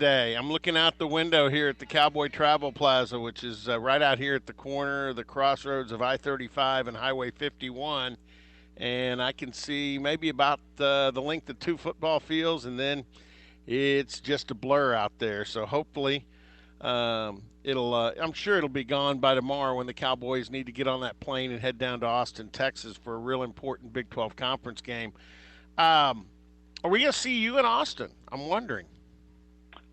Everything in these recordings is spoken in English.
today. I'm looking out the window here at the Cowboy Travel Plaza, which is right out here at the corner of the crossroads of I-35 and Highway 51. And I can see maybe about the length of two football fields, and then it's just a blur out there. So hopefully it'll I'm sure it'll be gone by tomorrow when the Cowboys need to get on that plane and head down to Austin, Texas for a real important Big 12 conference game. Um, are we going to see you in Austin? I'm wondering.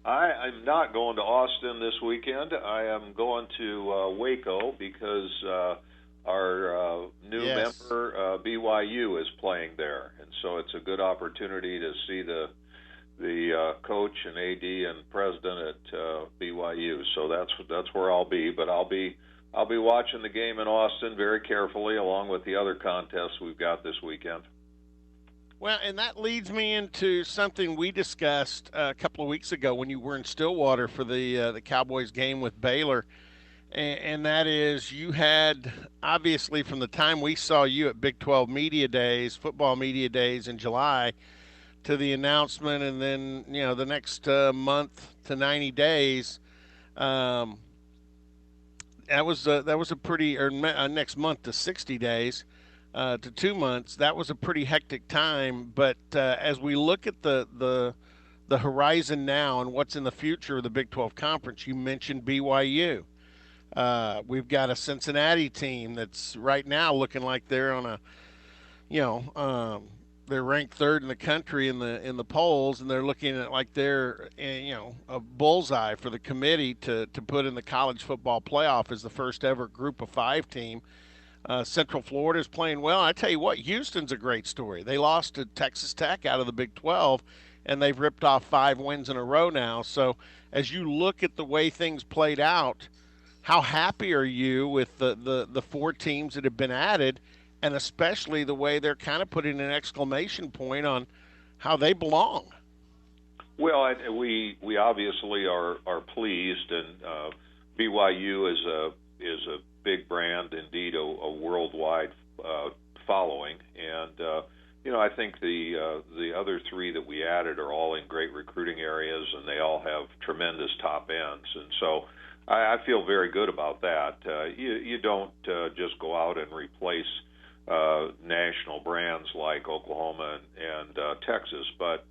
I'm not going to Austin this weekend. I am going to Waco because our new Yes. member BYU is playing there, and so it's a good opportunity to see the coach and AD and president at BYU. So that's where I'll be. But I'll be watching the game in Austin very carefully, along with the other contests we've got this weekend. Well, and that leads me into something we discussed a couple of weeks ago when you were in Stillwater for the Cowboys game with Baylor, and that is you had obviously from the time we saw you at Big 12 Media Days, football media days in July, to the announcement, and then the next month to 90 days. Um, that was a pretty or next month to 60 days to 2 months. That was a pretty hectic time. But as we look at the horizon now and what's in the future of the Big 12 Conference, you mentioned BYU. We've got a Cincinnati team that's right now looking like they're on a you know they're ranked third in the country in the polls, and they're looking at like they're a bullseye for the committee to put in the college football playoff as the first ever Group of Five team. Central Florida's playing well. I tell you what, Houston's a great story. They lost to Texas Tech out of the Big 12, and they've ripped off 5 wins in a row now. So as you look at the way things played out, how happy are you with the four teams that have been added, and especially the way they're kind of putting an exclamation point on how they belong? Well, we obviously are pleased, and BYU is a big brand, indeed a worldwide following, and I think the other three that we added are all in great recruiting areas, and they all have tremendous top ends, and so I feel very good about that. You don't just go out and replace national brands like Oklahoma and Texas, but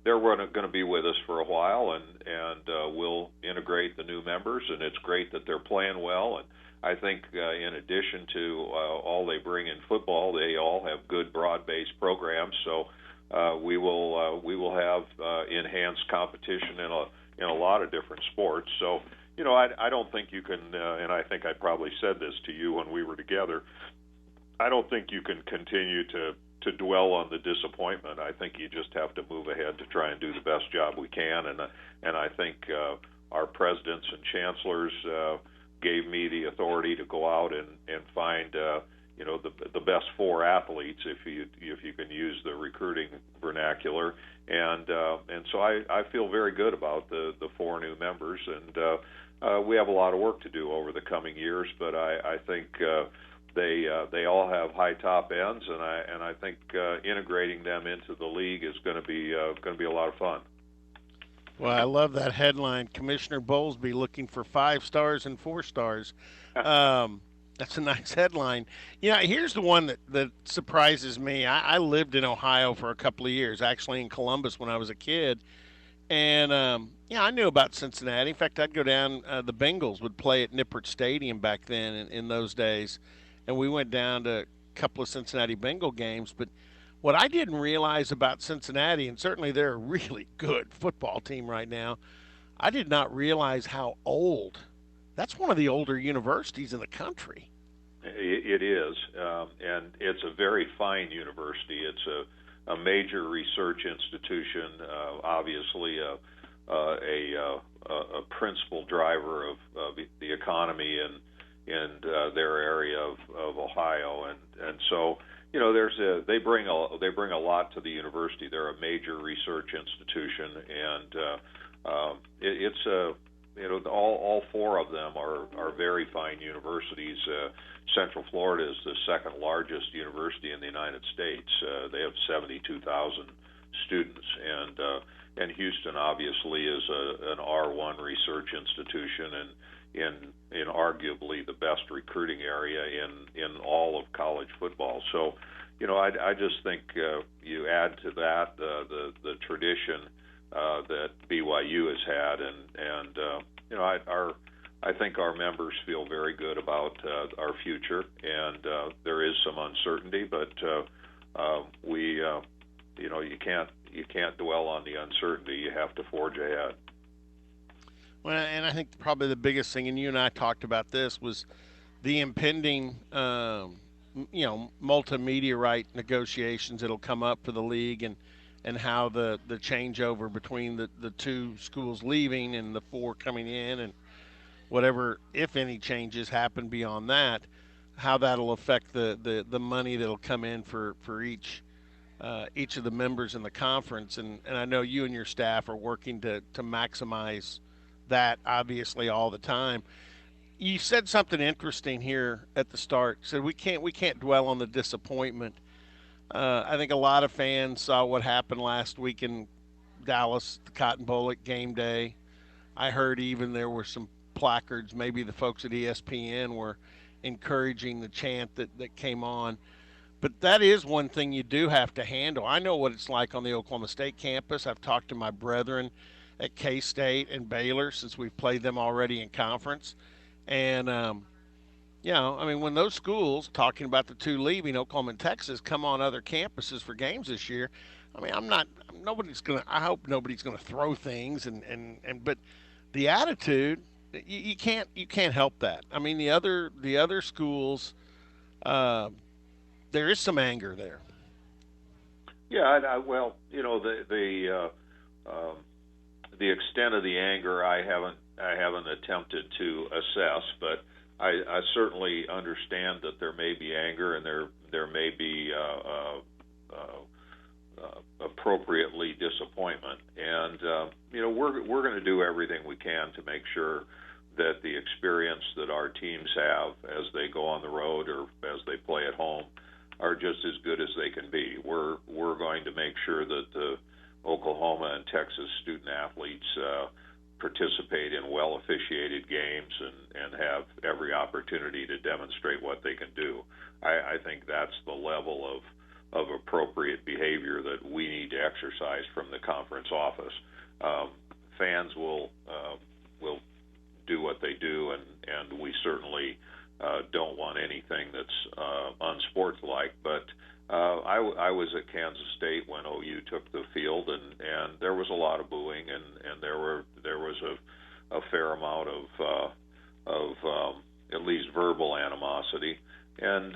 they're going to be with us for a while, and we'll integrate the new members, and it's great that they're playing well. And I think in addition to all they bring in football, they all have good broad-based programs. So we will have enhanced competition in a lot of different sports. So I don't think you can, and I think I probably said this to you when we were together. I don't think you can continue to dwell on the disappointment. I think you just have to move ahead to try and do the best job we can. And I think our presidents and chancellors gave me the authority to go out and find the best four athletes, if you can use the recruiting vernacular. And so I feel very good about the four new members, and we have a lot of work to do over the coming years. But I think they all have high top ends, and I think integrating them into the league is going to be a lot of fun. Well, I love that headline, Commissioner Bowlsby looking for 5 stars and 4 stars. That's a nice headline. Here's the one that surprises me. I lived in Ohio for a couple of years, actually in Columbus when I was a kid. And, I knew about Cincinnati. In fact, I'd go down, the Bengals would play at Nippert Stadium back then in those days. And we went down to a couple of Cincinnati Bengal games. But what I didn't realize about Cincinnati, and certainly they're a really good football team right now, I did not realize how old. That's one of the older universities in the country. It is, and it's a very fine university. It's a major research institution, obviously a principal driver of the economy in their area of Ohio, and so they bring a lot to the university. They're a major research institution, and it's all four of them are very fine universities. Central Florida is the second largest university in the United States. They have 72,000 students, and Houston obviously is an R1 research institution and in arguably the best recruiting area in all of college football. So, I just think you add to that the tradition that BYU has had, and I think our members feel very good about our future, and there is some uncertainty, but we you can't dwell on the uncertainty. You have to forge ahead. Well, and I think probably the biggest thing, and you and I talked about this, was the impending, multimedia right negotiations that'll come up for the league, and how the changeover between the two schools leaving and the four coming in, and whatever, if any, changes happen beyond that, how that'll affect the money that'll come in for each of the members in the conference. And I know you and your staff are working to maximize that, obviously, all the time. You said something interesting here at the start. You said we can't dwell on the disappointment. I think a lot of fans saw what happened last week in Dallas, the Cotton Bowl at game day. I heard even there were some placards. Maybe the folks at ESPN were encouraging the chant that came on. But that is one thing you do have to handle. I know what it's like on the Oklahoma State campus. I've talked to my brethren at K State and Baylor since we've played them already in conference. And, I mean, when those schools, talking about the two leaving, Oklahoma and Texas, come on other campuses for games this year, I mean, I hope nobody's going to throw things. But the attitude, you can't help that. I mean, the other schools, uh, there is some anger there. Yeah, well, the extent of the anger I haven't attempted to assess, but I certainly understand that there may be anger and there may be appropriately disappointment, and we're going to do everything we can to make sure that the experience that our teams have as they go on the road or as they play at home are just as good as they can be. We're going to make sure that the Oklahoma and Texas student athletes participate in well officiated games and have every opportunity to demonstrate what they can do. I think that's the level of appropriate behavior that we need to exercise from the conference office. Fans will do what they do, and we certainly don't want anything that's unsportsmanlike. But I was at Kansas State when OU took the field, and there was a lot of booing, and there was a fair amount of at least verbal animosity, and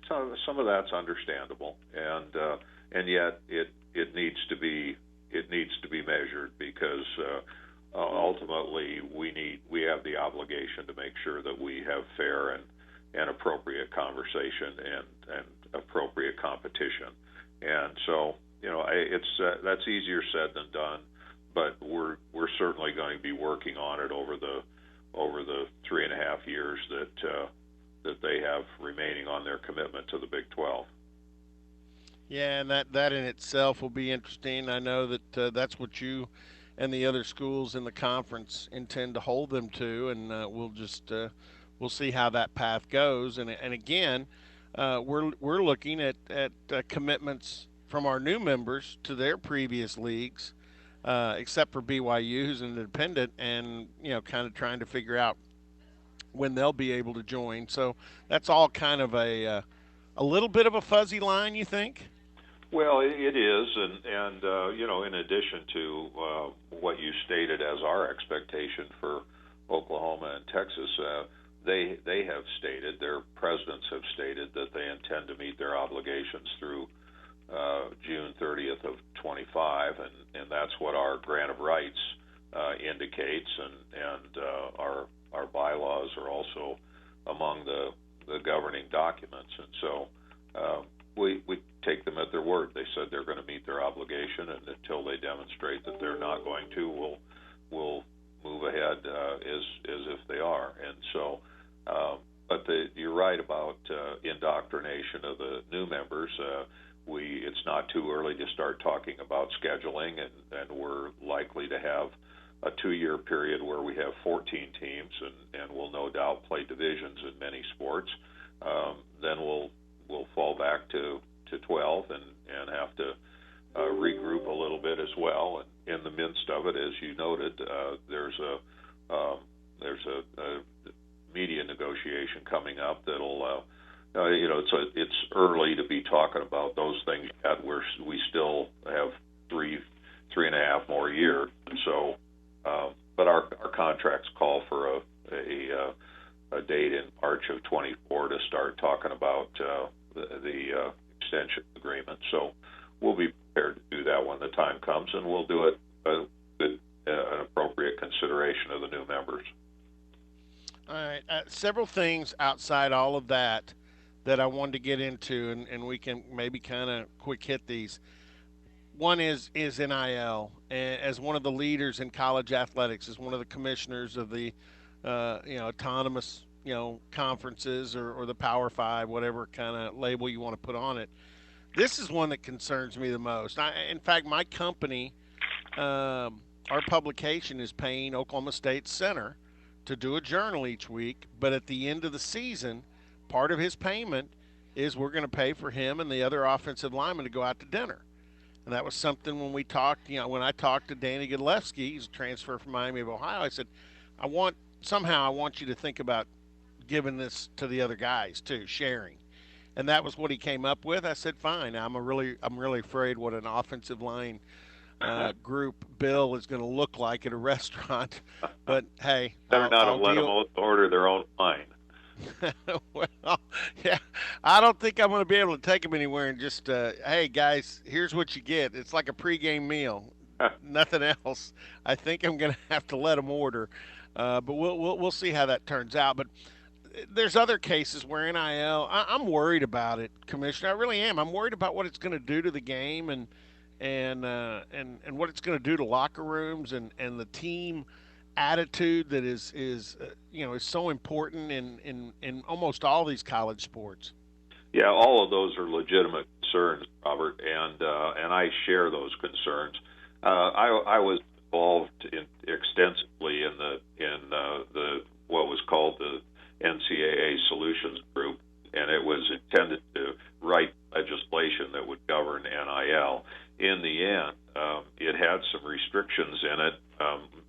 some of that's understandable, and yet it needs to be measured because ultimately we have the obligation to make sure that we have fair and appropriate conversation and appropriate competition. And so, that's easier said than done, but we're certainly going to be working on it over the 3.5 years that they have remaining on their commitment to the Big 12. Yeah, and that in itself will be interesting. I know that that's what you and the other schools in the conference intend to hold them to, and we'll see how that path goes. And again, we're looking at commitments from our new members to their previous leagues, except for BYU, who's an independent, and kind of trying to figure out when they'll be able to join. So that's all kind of a little bit of a fuzzy line, you think? Well, it is, and in addition to what you stated as our expectation for Oklahoma and Texas, they have stated, their presidents have stated that they intend to meet their obligations through June 30th of 25, and that's what our grant of rights indicates, and our bylaws are also among the governing documents, and so we take them at their word. They said they're going to meet their obligation, and until they demonstrate that they're not going to, we'll move ahead as if they are. And so, but you're right about indoctrination of the new members. it's not too early to start talking about scheduling, and we're likely to have a 2-year period where we have 14 teams, and we'll no doubt play divisions in many sports. Then we'll fall back to 12 and have to regroup a little bit as well. And in the midst of it, as you noted, there's a media negotiation coming up that'll it's early to be talking about those things yet. We still have three and a half more years. So, but our contracts call for a date in March of 24 to start talking about the extension agreement. So we'll be prepared to do that when the time comes, and we'll do it with an appropriate consideration of the new members. All right. Several things outside all of that I wanted to get into, and we can maybe kind of quick hit these. One is NIL. As one of the leaders in college athletics, as one of the commissioners of the autonomous conferences or the Power Five, whatever kind of label you want to put on it. This is one that concerns me the most. In fact, my company, our publication is paying Oklahoma State Center to do a journal each week, but at the end of the season, part of his payment is we're going to pay for him and the other offensive linemen to go out to dinner. And that was something when we talked, when I talked to Danny Godlewski, he's a transfer from Miami of Ohio, I said, I want you to think about giving this to the other guys too, sharing. And that was what he came up with. I said, fine. I'm really afraid what an offensive line group bill is going to look like at a restaurant. But hey, better not I'll have let them order their own wine. Well, yeah, I don't think I'm going to be able to take them anywhere and just, hey guys, here's what you get. It's like a pregame meal, nothing else. I think I'm going to have to let them order, but we'll see how that turns out. But there's other cases where NIL, I'm worried about it, Commissioner. I really am. I'm worried about what it's going to do to the game and what it's going to do to locker rooms and the team attitude that is so important in almost all these college sports. Yeah, all of those are legitimate concerns, Robert, and I share those concerns. I was involved extensively in the what was called the NCAA Solutions Group, and it was intended to write legislation that would govern NIL. In the end, it had some restrictions in it.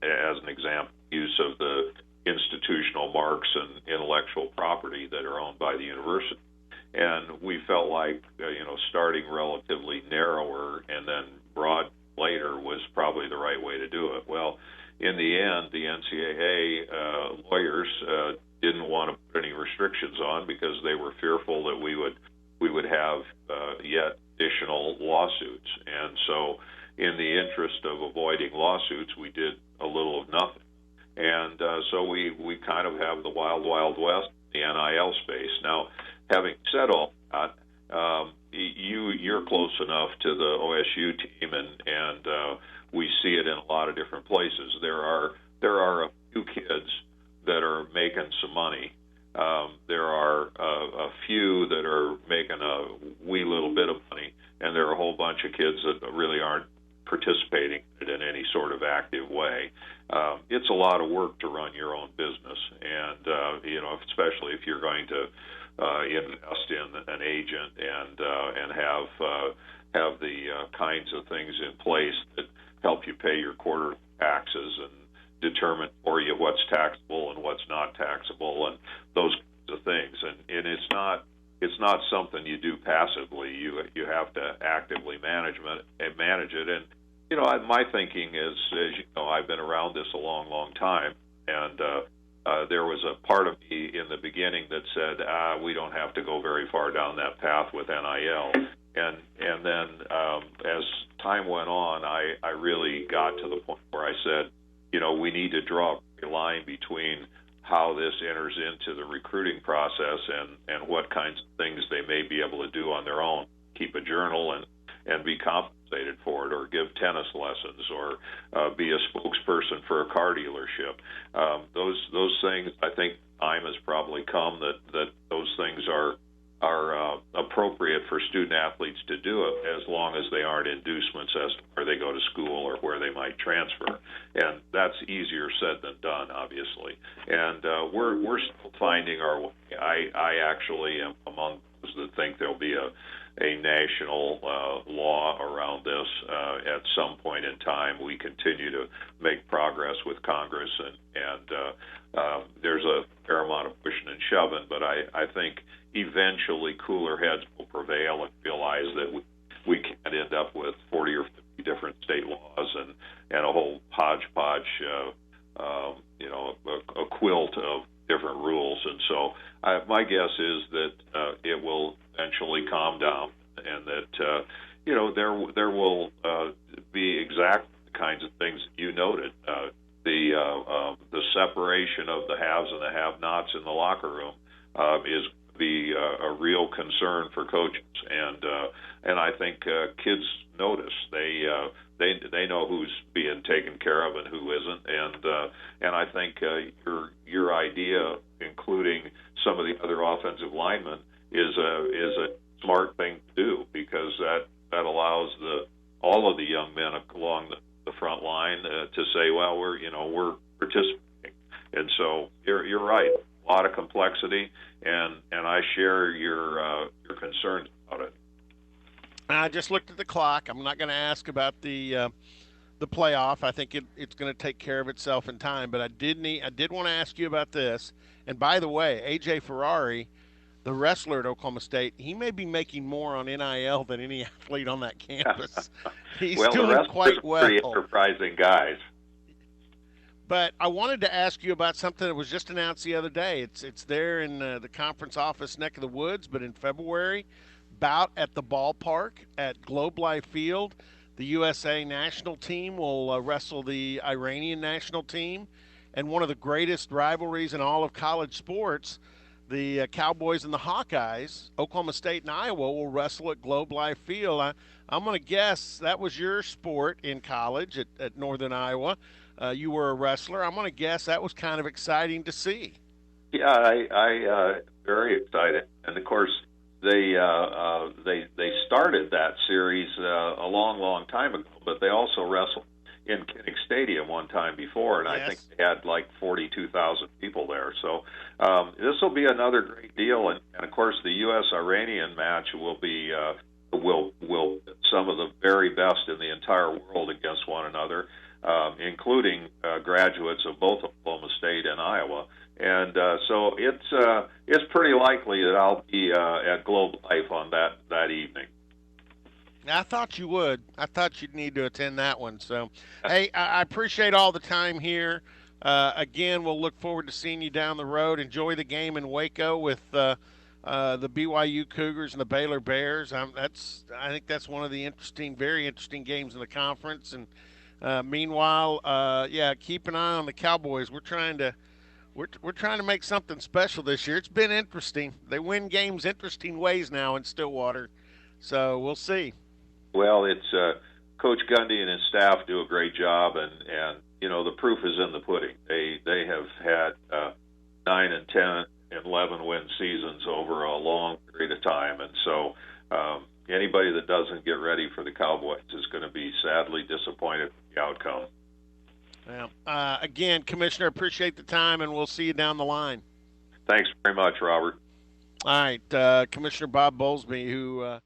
As an example, use of the institutional marks and intellectual property that are owned by the university. And we felt like, starting relatively narrower and then broad later was probably the right way to do it. Well, in the end, the NCAA lawyers didn't want to put any restrictions on because they were fearful that we would have yet additional lawsuits. And so in the interest of avoiding lawsuits, we did a little of nothing. And so we kind of have the wild, wild west, the NIL space. Now, having said all that, you're close enough to the OSU team, and we see it in a lot of different places. There are a few kids that are making some money. There are a few that are making a wee little bit of money, and there are a whole bunch of kids that really aren't participating in any sort of active way. It's a lot of work to run your own business, and especially if you're going to invest in an agent and have the kinds of things in place that help you pay your quarter taxes and determine for you what's taxable and what's not taxable and those kinds of things. And it's not something you do passively. You have to actively manage it. And my thinking is, as you know, I've been around this a long, long time, and there was a part of me in the beginning that said, we don't have to go very far down that path with NIL. And then as time went on, I really got to the point where I said, we need to draw a line between how this enters into the recruiting process and what kinds of things they may be able to do on their own, keep a journal and be compensated for it, or give tennis lessons, or be a spokesperson for a car dealership. Those things, I think time has probably come that those things are are appropriate for student athletes to do it, as long as they aren't inducements as to where they go to school or where they might transfer. And that's easier said than done, obviously. And we're still finding our way. I actually am among those that think there'll be a national law around this at some point in time. We continue to make progress with Congress, and there's a fair amount of pushing and shoving, but I think eventually cooler heads will prevail and realize that we can't end up with 40 or 50 different state laws and a whole hodgepodge, a quilt of different rules. And so my guess is that it will eventually calm down, and that there will be exactly the kinds of things you noted. The separation of the haves and the have-nots in the locker room is be a real concern for coaches, and I think kids notice. They know who's being taken care of and who isn't, and I think your idea, including some of the other offensive linemen, is a smart thing to do, because that allows all of the young men along the front line to say, well, we're participating. And so you're right. A lot of complexity, and I share your concerns about it. I just looked at the clock. I'm not going to ask about the playoff. I think it's going to take care of itself in time. But I did want to ask you about this. And by the way, AJ Ferrari, the wrestler at Oklahoma State, he may be making more on NIL than any athlete on that campus. He's well, the doing wrestlers quite are pretty well. enterprising guys. But I wanted to ask you about something that was just announced the other day. It's there in the conference office neck of the woods, but in February, bout at the ballpark at Globe Life Field, the USA national team will wrestle the Iranian national team, and one of the greatest rivalries in all of college sports, the Cowboys and the Hawkeyes, Oklahoma State and Iowa, will wrestle at Globe Life Field. I'm going to guess that was your sport in college at Northern Iowa. You were a wrestler. I'm going to guess that was kind of exciting to see. Yeah, I very excited, and of course they started that series a long time ago, but they also wrestled in Kinnick Stadium one time before, and Yes. I think they had like 42,000 people there. So this will be another great deal, and of course the U.S. Iranian match will be will some of the very best in the entire world against one another. Including graduates of both Oklahoma State and Iowa, and so it's pretty likely that I'll be at Globe Life on that evening. I thought you would. I thought you'd need to attend that one. So, hey, I appreciate all the time here. Again, we'll look forward to seeing you down the road. Enjoy the game in Waco with the BYU Cougars and the Baylor Bears. I think that's one of the very interesting games in the conference. And meanwhile, keep an eye on the Cowboys. We're trying to make something special this year. It's been interesting. They win games interesting ways now in Stillwater, so we'll see. Well, it's Coach Gundy and his staff do a great job, and the proof is in the pudding. They have had 9 and 10 and 11 win seasons over a long period of time, and so anybody that doesn't get ready for the Cowboys is going to be sadly disappointed with the outcome. Well, again, Commissioner, appreciate the time, and we'll see you down the line. Thanks very much, Robert. All right, Commissioner Bob Bowlsby, who